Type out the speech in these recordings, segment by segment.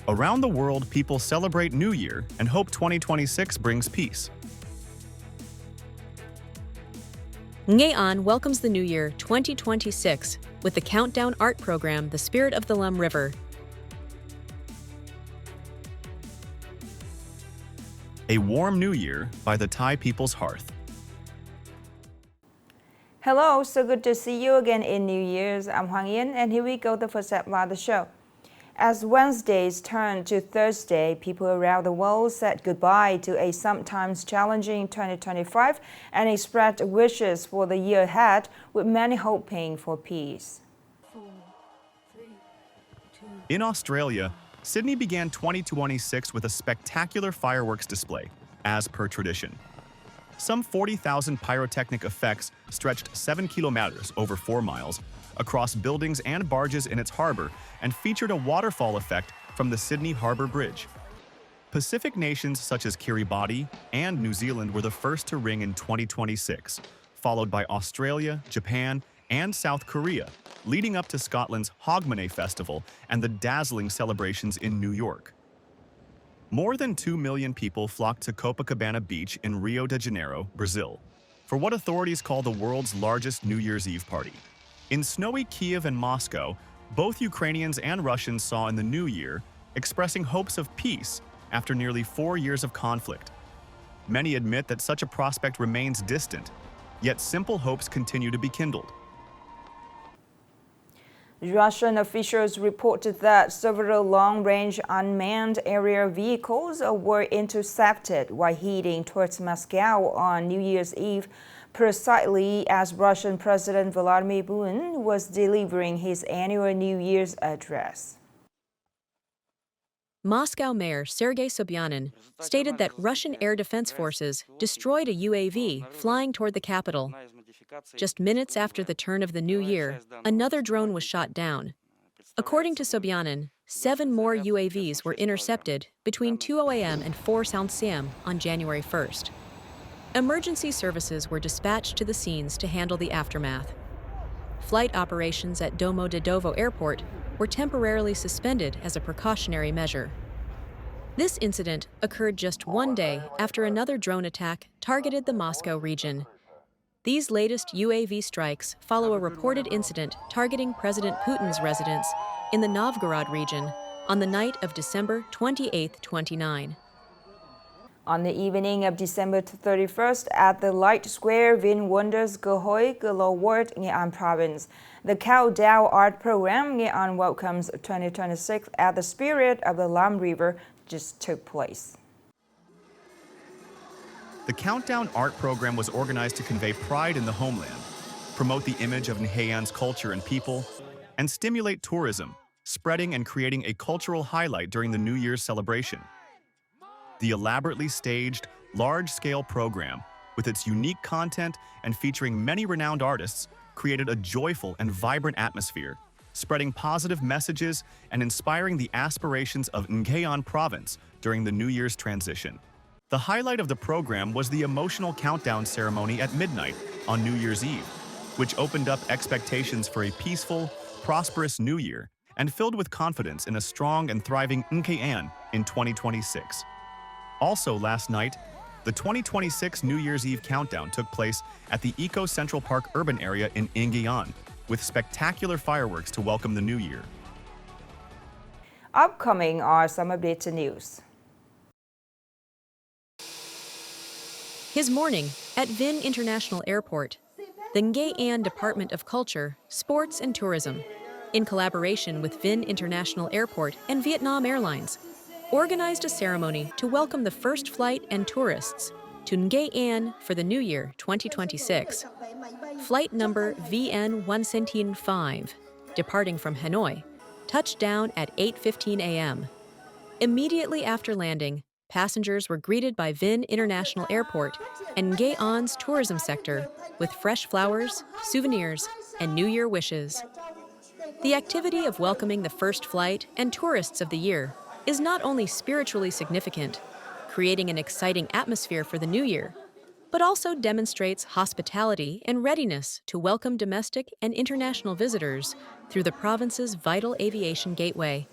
Around the world, people celebrate New Year and hope 2026 brings peace. Nghệ An welcomes the new year 2026 with the countdown art program The Spirit of the Lam River. A Warm New Year by the Thai People's Hearth. Hello, so good to see you again in New Year's. I'm Hoàng Yến, and here we go, the first step of the show. As Wednesdays turned to Thursday, people around the world said goodbye to a sometimes challenging 2025 and expressed wishes for the year ahead, with many hoping for peace. In Australia, Sydney began 2026 with a spectacular fireworks display, as per tradition. Some 40,000 pyrotechnic effects stretched 7 kilometers over 4 miles across buildings and barges in its harbor and featured a waterfall effect from the Sydney Harbour Bridge. Pacific nations such as Kiribati and New Zealand were the first to ring in 2026, followed by Australia, Japan, and South Korea, leading up to Scotland's Hogmanay Festival and the dazzling celebrations in New York. More than 2 million people flocked to Copacabana Beach in Rio de Janeiro, Brazil, for what authorities call the world's largest New Year's Eve party. In snowy Kiev and Moscow, both Ukrainians and Russians saw in the new year, expressing hopes of peace after nearly 4 years of conflict. Many admit that such a prospect remains distant, yet simple hopes continue to be kindled. Russian officials reported that several long-range unmanned aerial vehicles were intercepted while heading towards Moscow on New Year's Eve, precisely as Russian President Vladimir Putin was delivering his annual New Year's address. Moscow Mayor Sergei Sobyanin stated that Russian air defense forces destroyed a UAV flying toward the capital. Just minutes after the turn of the new year, another drone was shot down. According to Sobyanin, 7 more UAVs were intercepted between 2 a.m. and 4 p.m. on January 1st. Emergency services were dispatched to the scenes to handle the aftermath. Flight operations at Domodedovo Airport were temporarily suspended as a precautionary measure. This incident occurred just 1 day after another drone attack targeted the Moscow region. These latest UAV strikes follow a reported incident targeting President Putin's residence in the Novgorod region on the night of December 28, 29. On the evening of December 31st at the Light Square, Vin Wonders Gohoi, Gelo Ward, Nghệ An Province, the countdown art program Nghệ An Welcomes 2026 at the Spirit of the Lam River just took place. The Countdown Art Program was organized to convey pride in the homeland, promote the image of Nghệ An's culture and people, and stimulate tourism, spreading and creating a cultural highlight during the New Year's celebration. The elaborately staged, large-scale program, with its unique content and featuring many renowned artists, created a joyful and vibrant atmosphere, spreading positive messages and inspiring the aspirations of Nghệ An Province during the New Year's transition. The highlight of the program was the emotional countdown ceremony at midnight on New Year's Eve, which opened up expectations for a peaceful, prosperous New Year and filled with confidence in a strong and thriving Nghệ An in 2026. Also last night, the 2026 New Year's Eve countdown took place at the Eco Central Park urban area in Nghệ An, with spectacular fireworks to welcome the new year. Upcoming are some updated news. His morning at Vinh International Airport, the Nghệ An Department of Culture, Sports and Tourism, in collaboration with Vinh International Airport and Vietnam Airlines, organized a ceremony to welcome the first flight and tourists to Nghệ An for the New Year 2026. Flight number VN175, departing from Hanoi, touched down at 8:15 a.m. Immediately after landing, passengers were greeted by Vinh International Airport and Nghệ An's tourism sector with fresh flowers, souvenirs, and New Year wishes. The activity of welcoming the first flight and tourists of the year is not only spiritually significant, creating an exciting atmosphere for the new year, but also demonstrates hospitality and readiness to welcome domestic and international visitors through the province's vital aviation gateway.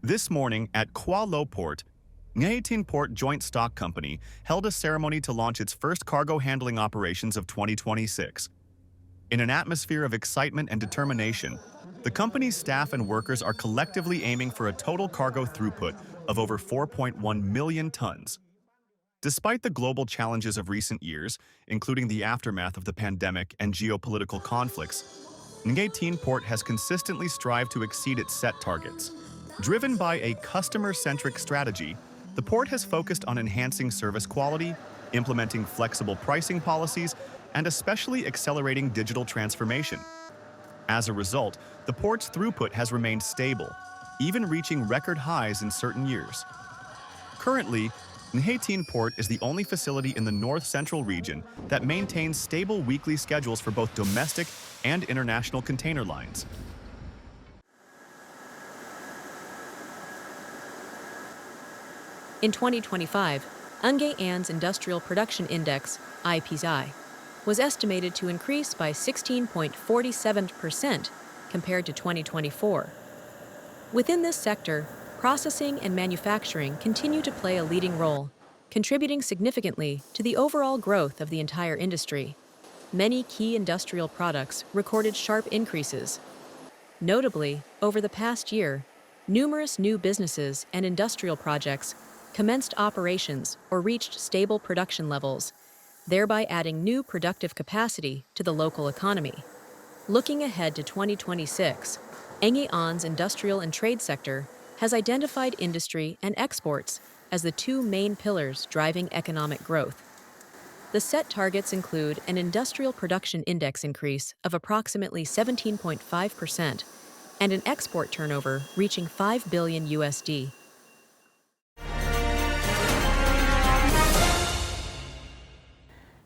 This morning at Kuala Lumpur Port, Nghệ An Port Joint Stock Company held a ceremony to launch its first cargo handling operations of 2026. In an atmosphere of excitement and determination, the company's staff and workers are collectively aiming for a total cargo throughput of over 4.1 million tons. Despite the global challenges of recent years, including the aftermath of the pandemic and geopolitical conflicts, Nghệ An Port has consistently strived to exceed its set targets. Driven by a customer-centric strategy, the port has focused on enhancing service quality, implementing flexible pricing policies, and especially accelerating digital transformation. As a result, the port's throughput has remained stable, even reaching record highs in certain years. Currently, Nghệ An Port is the only facility in the north-central region that maintains stable weekly schedules for both domestic and international container lines. In 2025, Nghệ An's Industrial Production Index, IPI, was estimated to increase by 16.47% compared to 2024. Within this sector, processing and manufacturing continue to play a leading role, contributing significantly to the overall growth of the entire industry. Many key industrial products recorded sharp increases. Notably, over the past year, numerous new businesses and industrial projects commenced operations or reached stable production levels, thereby adding new productive capacity to the local economy. Looking ahead to 2026, Nghệ An's industrial and trade sector has identified industry and exports as the two main pillars driving economic growth. The set targets include an industrial production index increase of approximately 17.5% and an export turnover reaching $5 billion USD.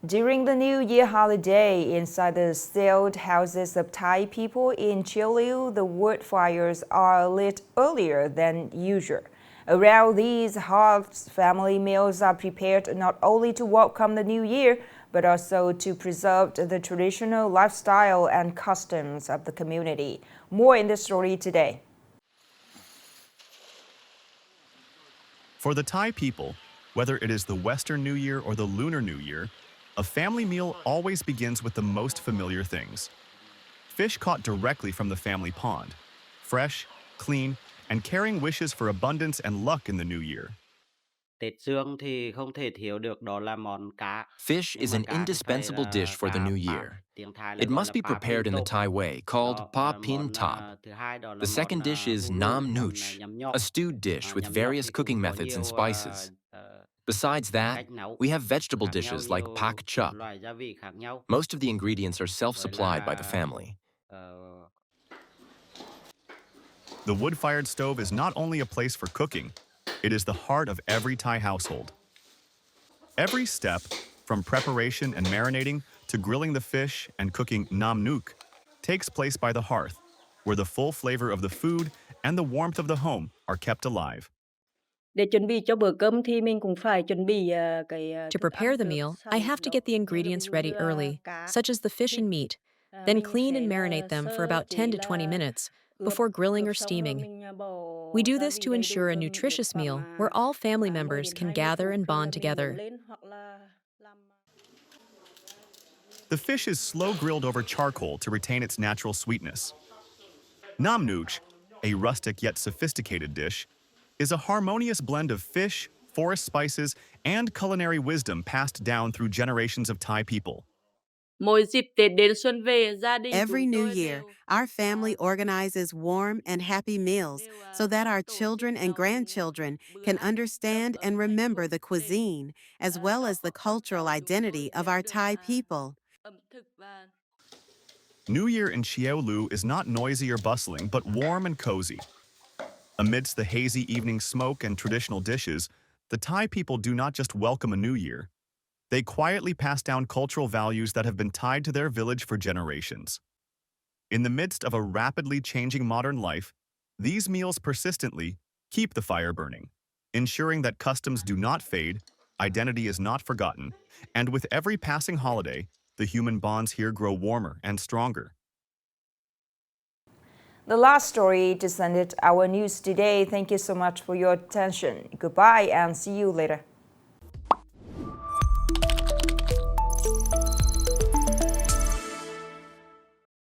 During the New Year holiday, inside the sealed houses of Thai people in Chiu, the wood fires are lit earlier than usual. Around these hearths, family meals are prepared not only to welcome the new year, but also to preserve the traditional lifestyle and customs of the community. More in the story today. For the Thai people, whether it is the Western New Year or the Lunar New Year, a family meal always begins with the most familiar things. Fish caught directly from the family pond, fresh, clean, and carrying wishes for abundance and luck in the new year. Fish is an indispensable dish for the new year. It must be prepared in the Thai way, called pa pin top. The second dish is nam nooch, a stewed dish with various cooking methods and spices. Besides that, we have vegetable dishes like pak chup. Most of the ingredients are self-supplied by the family. The wood-fired stove is not only a place for cooking, it is the heart of every Thai household. Every step, from preparation and marinating to grilling the fish and cooking nam nuk, takes place by the hearth, where the full flavor of the food and the warmth of the home are kept alive. To prepare the meal, I have to get the ingredients ready early, such as the fish and meat, then clean and marinate them for about 10 to 20 minutes before grilling or steaming. We do this to ensure a nutritious meal where all family members can gather and bond together. The fish is slow grilled over charcoal to retain its natural sweetness. Nam nooch, a rustic yet sophisticated dish, is a harmonious blend of fish, forest spices, and culinary wisdom passed down through generations of Thai people. Every New Year, our family organizes warm and happy meals so that our children and grandchildren can understand and remember the cuisine as well as the cultural identity of our Thai people. New Year in Chiu is not noisy or bustling, but warm and cozy. Amidst the hazy evening smoke and traditional dishes, the Thai people do not just welcome a new year. They quietly pass down cultural values that have been tied to their village for generations. In the midst of a rapidly changing modern life, these meals persistently keep the fire burning, ensuring that customs do not fade, identity is not forgotten, and with every passing holiday, the human bonds here grow warmer and stronger. The last story to send it our news today. Thank you so much for your attention. Goodbye and see you later.